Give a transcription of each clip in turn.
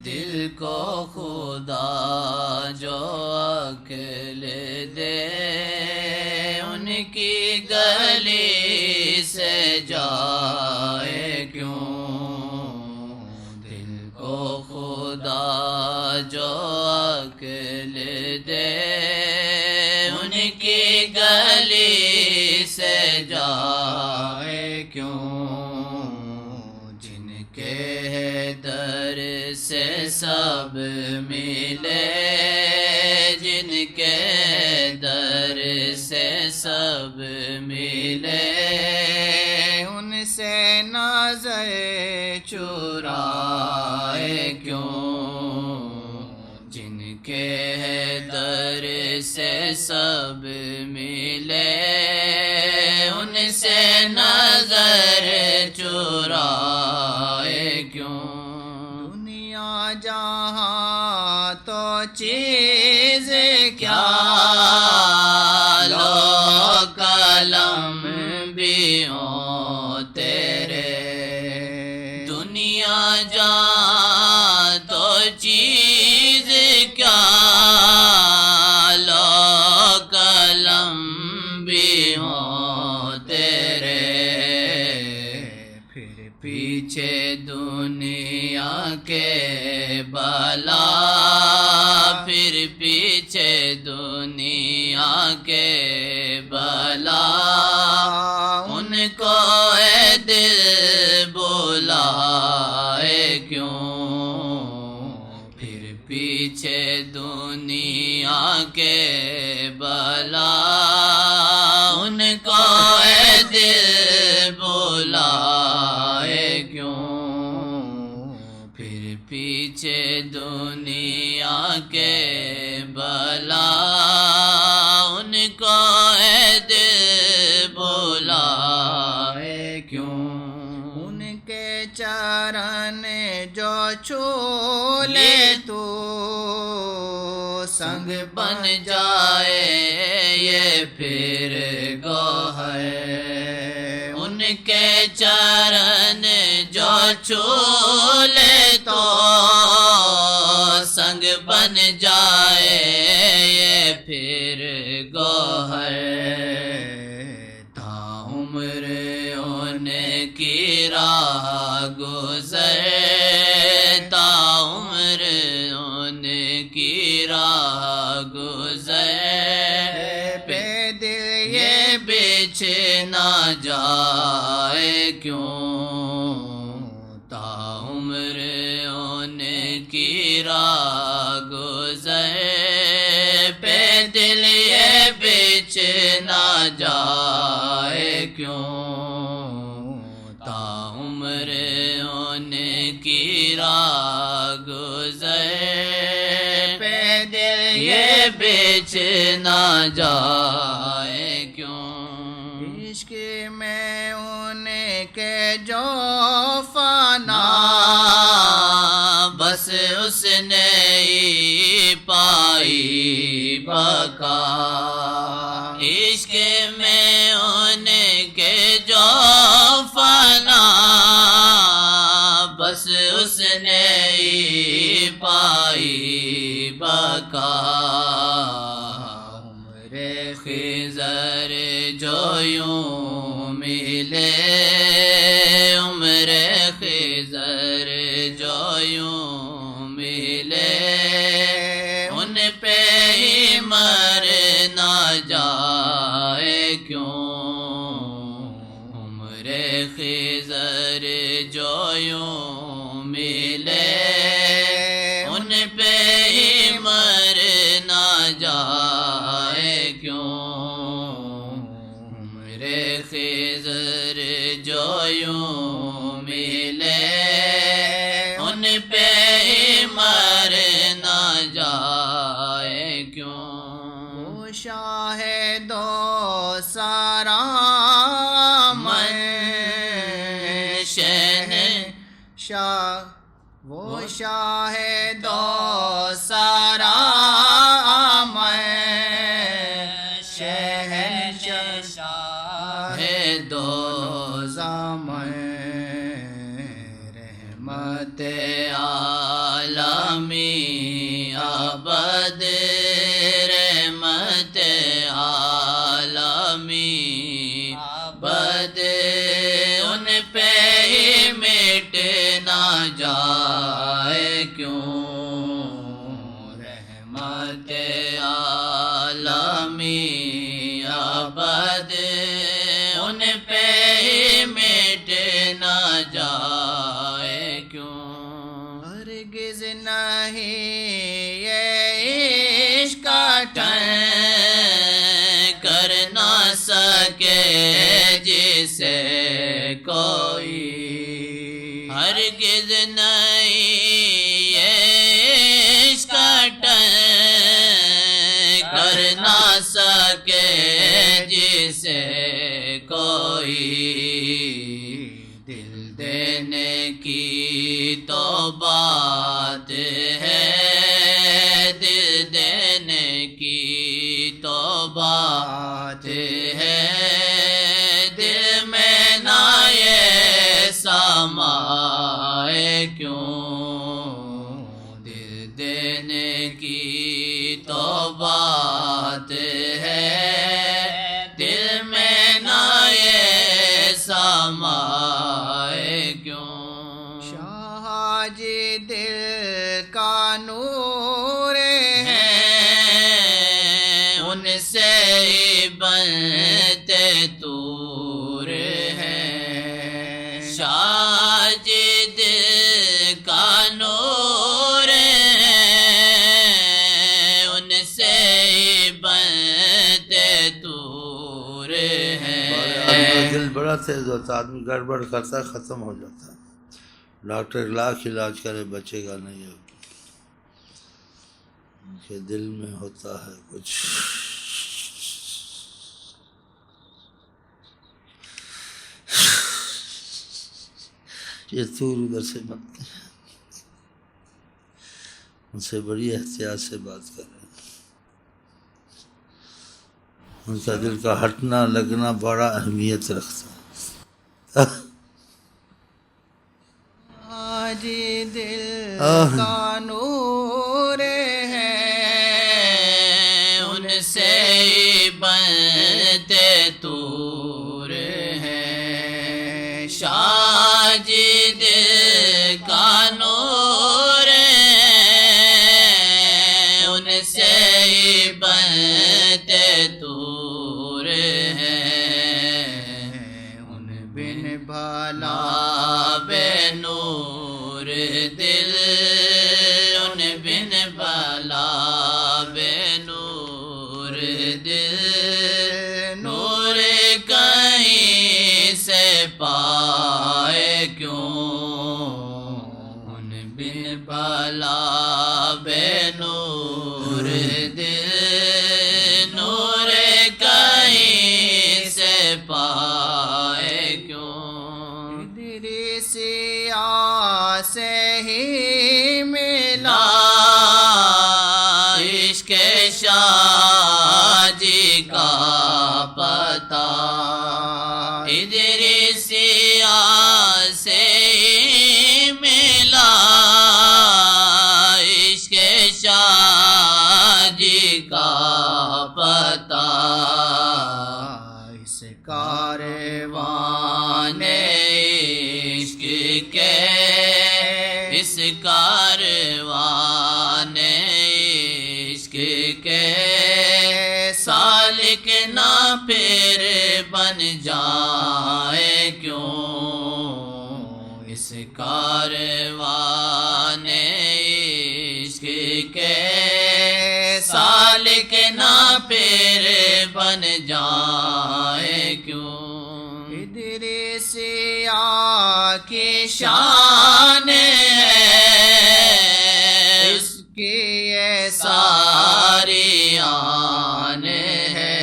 دل کو خدا جو عقل دے، ان کی گلی سے جائے کیوں؟ دل کو خدا جو عقل دے، ان کی گلی سے جائے کیوں؟ جن کے در سے سب ملے، جن کے در سے سب ملے، ان سے نظر چرائے کیوں؟ جن کے در سے سب ملے، ان سے نظر چرائے کیوں؟ دنیا جہاں تو چیز کیا، لو قلم بھی ہوں تیرے۔ دنیا جہاں تو چیز کیا، لو قلم بھی ہوں تیرے۔ پھر پیچھے دنیا کے بلا، پھر پیچھے دنیا کے بلا، ان کو اے دل بلائے کیوں؟ پھر پیچھے دنیا کے بلا، ان کو اے دل بلائے کیوں؟ پھر پیچھے دنیا کے بلا، ان کو اے دل بلائے کیوں؟ ان کے چرن جو چھو لے تو سنگ بن جائے یہ پھر گوہر۔ ان کے چرن جو چھو لے تو سنگ بن جائے یہ پھر گوہر۔ تا عمر ان کی راہ گزر، تا عمر ان کی راہ گزر، پہ دل یہ بچھ نہ جائے کیوں؟ تا عمر ان کی راہ گزر، پہ دل یہ بچھ نہ جائے کیوں؟ تا عمر ان کی راہ گزر، پہ دل یہ بچھ نہ جائے کیوں؟ عشق میں ان کے جو فنا، بس اس نے ہی پائی بقا۔ عشق میں ان کے جو فنا، بس اس نے ہی پائی بقا۔ عمر خضر جو یوں ملے، عمر خضر جو یوں ملے، ان پہ ہی مر نہ جائے کیوں؟ عمر خضر جو یوں ملے، ان پہ ہی مر نہ جائے کیوں؟ عمر خضر جو یوں ملے، ان پہ ہی مر نہ جائے کیوں؟ شاہد و سارا میں شہنشاہ، وہ شاہد و سارا میں شہنشاہ ہے دو زمین، رحمت اعلی عالمی ابد رحمت عالمی ابد ان پہ ہی مٹ نہ جائے کیوں رحمت عالمی ابد ان پہ ہی مٹ نہ جائے کیوں ہرگز نہیں یہ عشق کا ٹھن کر نہ سکے جسے کوئی ہرگز نہیں یہ عشق کا ٹھن کر نہ سکے جسے کوئی دل دینے کی تو بات ہے دل دینے کی تو بات ہے دل میں نہ یہ سمائے کیوں دل دینے کی تو بات ہے دل میں نہ یہ سمائے کیوں شاہ جی دل کا نور ہے ان سے ہی بنتے طور ہیں شاہ جی دل کا نور ہے ان سے ہی بنتے طور ہیں دل بڑا تیز ہوتا آدمی گڑبڑ کرتا ہے ختم ہو جاتا ہے ڈاکٹر لاکھ علاج کرے بچے گا نہیں ہے ان کے دل میں ہوتا ہے کچھ یہ طور ادھر سے مت ان سے بڑی احتیاط سے بات کر رہے ہیں ان کا دل کا ہٹنا لگنا بڑا اہمیت رکھتا ہے آج دل کا نور ہے ان سے ہی بنتے طور ہیں شاہ جی دل کا نور ہے ان سے ہی بنتے طور ہیں ان بن بھلا بے نور دل ان بن بھلا بے نور دل نور کہیں سے پائے کیوں ان بن بھلا بے نور دل نور کہیں سے پائے کیوں ادریسیہ سے ہی ملا عشق شاہ جی کا پتہ ادریسیہ سے ہی ملا عشق شاہ جی کا پتہ اس کاروان عشق کے اس کاروان عشق کے سالک نہ پھر بن جائے کیوں اس کاروان عشق کے سالک نہ پھر بن جائے کیوں ادریسیہ کی شان ہے اس کی یہ ساری آن ہے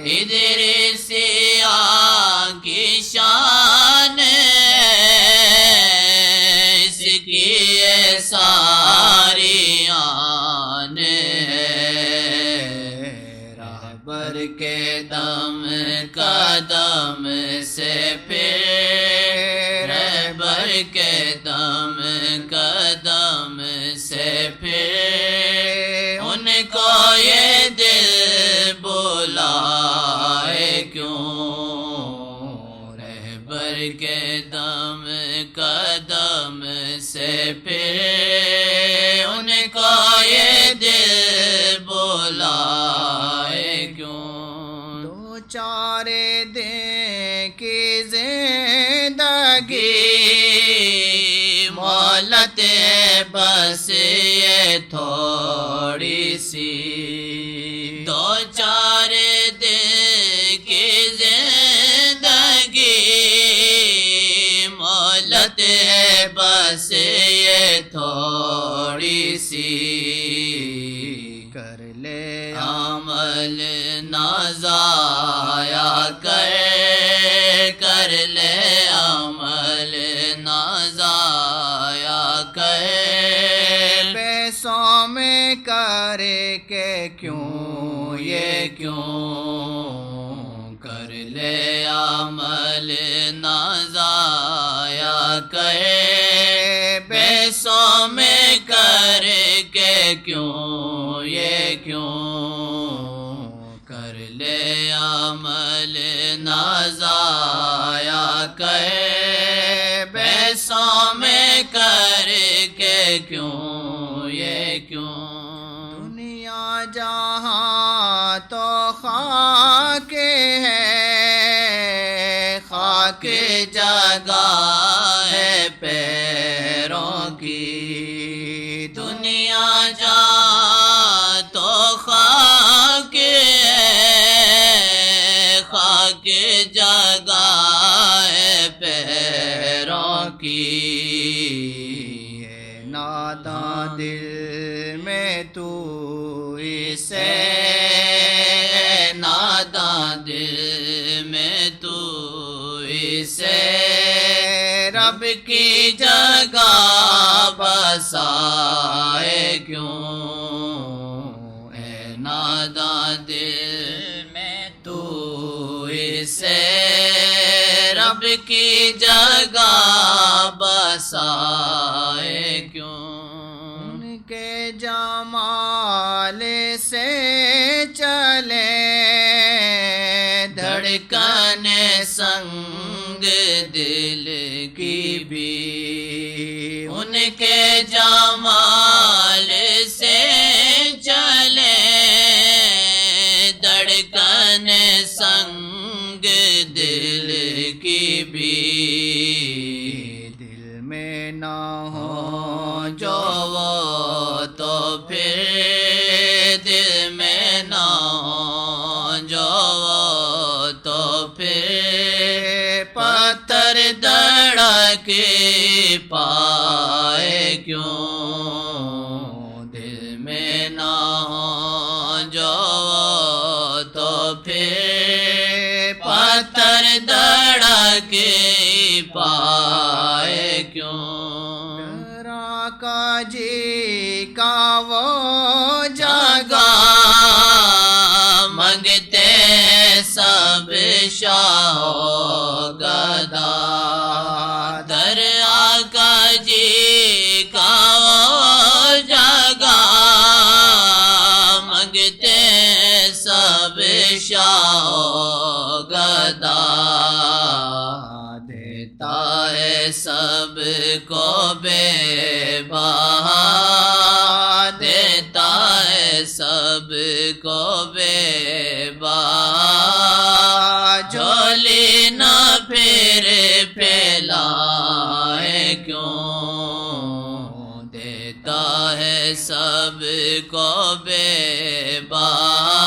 ادریسیہ کی شان ہے اس کی یہ ساری آن ہے رہبر کے دم قدم سے پھر رہبر کے دم قدم ان کو یہ دل بلائے کیوں؟ دو چار دن کی زندگی مہلت ہے بس یہ تھوڑی سی، دو چار دن کی زندگی مہلت ہے بس یہ تھوڑی سی، کر لے عمل نہ ضائع کر لے عمل نہ ضائع کر، پیسوں میں کر کے کیوں یہ کیوں کر لے عمل نہ ضائع کر، پیسوں میں کر کے کیوں یہ کیوں کر لے عمل نہ ضائع کر، پیسوں میں کر کے کیوں یہ کیوں؟ دنیا جہاں تو خاک ہے، خاک جگہ ہے پیروں کی، دنیا جہاں تو خاک ہے، خاک جگہ ہے پیروں کی، ناداں دل میں تو اسے ناداں دل میں تو اسے رب کی جگہ بسائے کیوں؟ اے ناداں دل میں تو اسے رب کی جگہ بسائے کیوں؟ ان کے جمال سے چلے دھڑکن سنگ دل کی بھی، ان کے جمال سے چلے دھڑکن سنگ دل کی بھی، دل میں نہ ہو جو وہ تو پھر دل میں نہ ہو جو وہ تو پھر پتھر دھڑک پائے کیوں؟ دل میں نہ ہو جو وہ تو پھر پتھر دھڑک پائے کیوں؟ میرا کا جی کا وہ جگہ منگتے سب شاہ و گدا، در آقا جی کا وہ جگہ منگتے سب شاہ و گدا، دیتا ہے سب کو بے بہا، دیتا ہے سب کو بے بہا، جھولی نہ پھر پھیلائے کیوں؟ دیتا ہے سب کو بے بہا،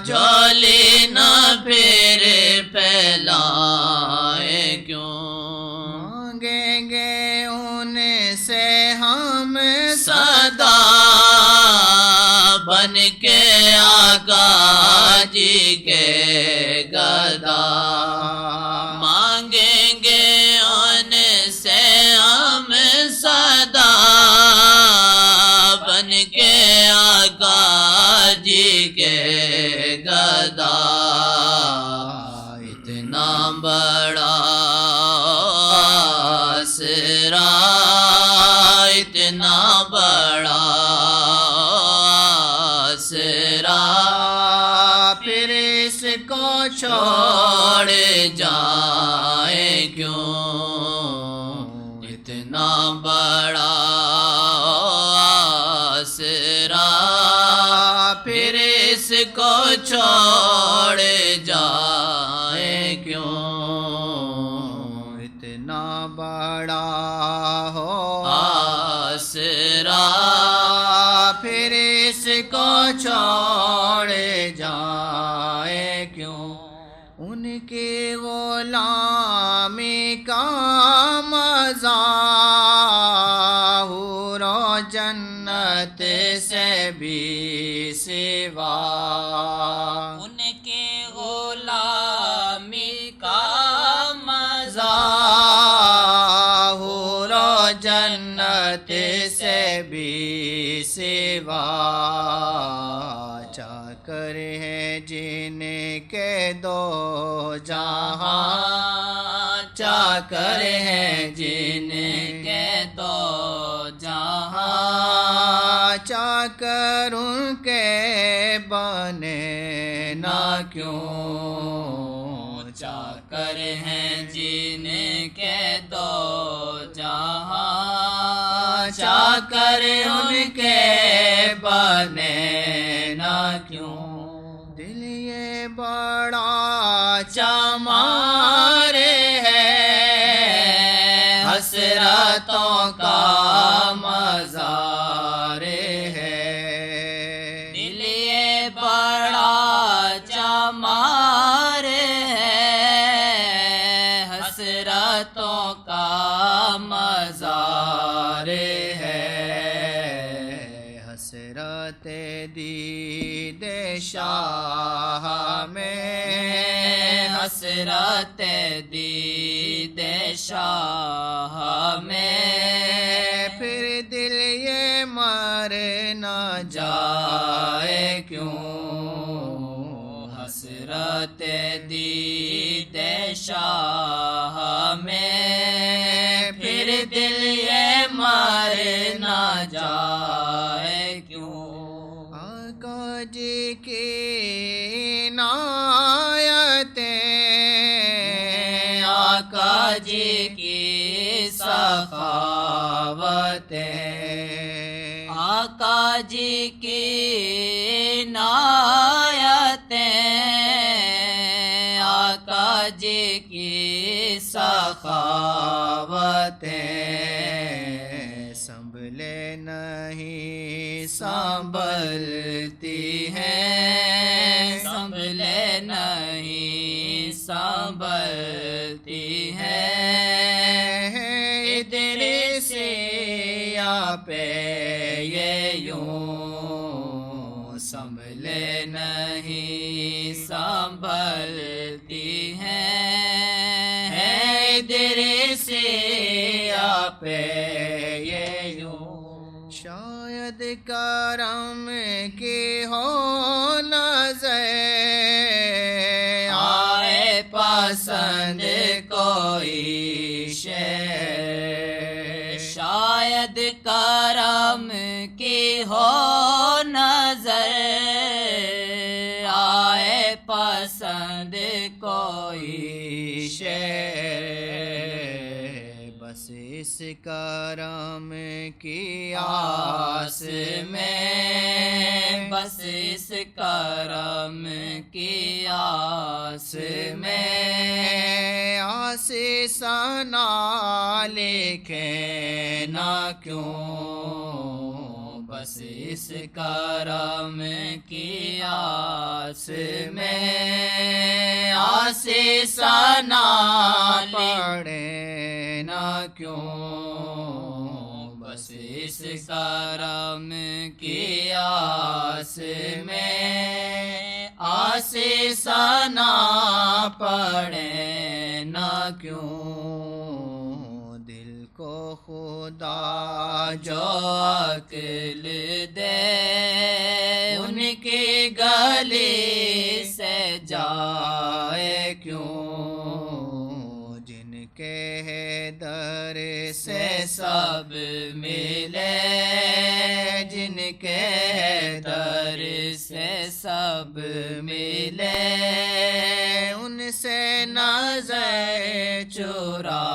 جھولی نہ پھر پھیلائے کیوں؟ مانگیں گے ان سے ہم صدا بن کے آقا جی کے گدا، مانگیں گے ان سے ہم صدا بن کے آقا جی کے گدا، اتنا بڑا آسرا اتنا بڑا آسرا، پھر اس کو چھوڑ جائے کیوں؟ اتنا بڑا چھوڑ جائے کیوں؟ اتنا بڑا ہو آسرا پھر اس کو چھوڑ جائے کیوں؟ ان کی غلامی کا مزہ حور و جنت سے بھی سوا، ان کے غلامی کا مزہ حور و جنت سے بھی سوا، چاکر ہے جن کے دو جہاں، چاکر ہے جن کے دو جہاں، چاکر ان کے بنے نہ کیوں؟ چاکر ہیں جن کے دو جہاں، چاکر ان کے بنے نہ کیوں؟ دل یہ بڑا چمار ہے، حسرتوں کا مزار ہے، دل یہ بڑا چمار ہے، حسرتوں کا مزار ہے، حسرت دید شاہ میں، حسرت دید شاہ میں، پھر دل یہ مر نہ جائے کیوں؟ حسرت دید شاہ میں، پھر دل یہ مر نہ جائے کیوں؟ آقا جی کی عنایتیں، آقا جی کی سخاوتیں، آقا جی کی عنایتیں، آقا جی کی سخاوتیں، سنبھلے نہیں سنبھلتی ہیں، سنبھلے نہیں سنبھلتی ہیں، ادریسیا پہ یہ یوں سنبھلے نہیں سنبھلتی ہیں، ادریسیا پہ یہ یوں، شاید کرم کی ہو نظر آئے پسند کوئی شے، شاید کرم کی ہو نظر آئے پسند کوئی شے، بس اس کرم کی آس میں، بس اس کرم کی آس میں، آس ثنا لکھے نہ کیوں؟ بس اس کرم کی آس میں، آس ثنا پڑھے نہ کیوں؟ بس اس کرم کی آس میں، آس ثنا پڑھے نہ کیوں؟ دل کو خدا جو عقل دے، ان کی گلی سے جائے کیوں؟ جن کے در سے سب ملے، جن کے در سے سب ملے، ان سے نظر چرا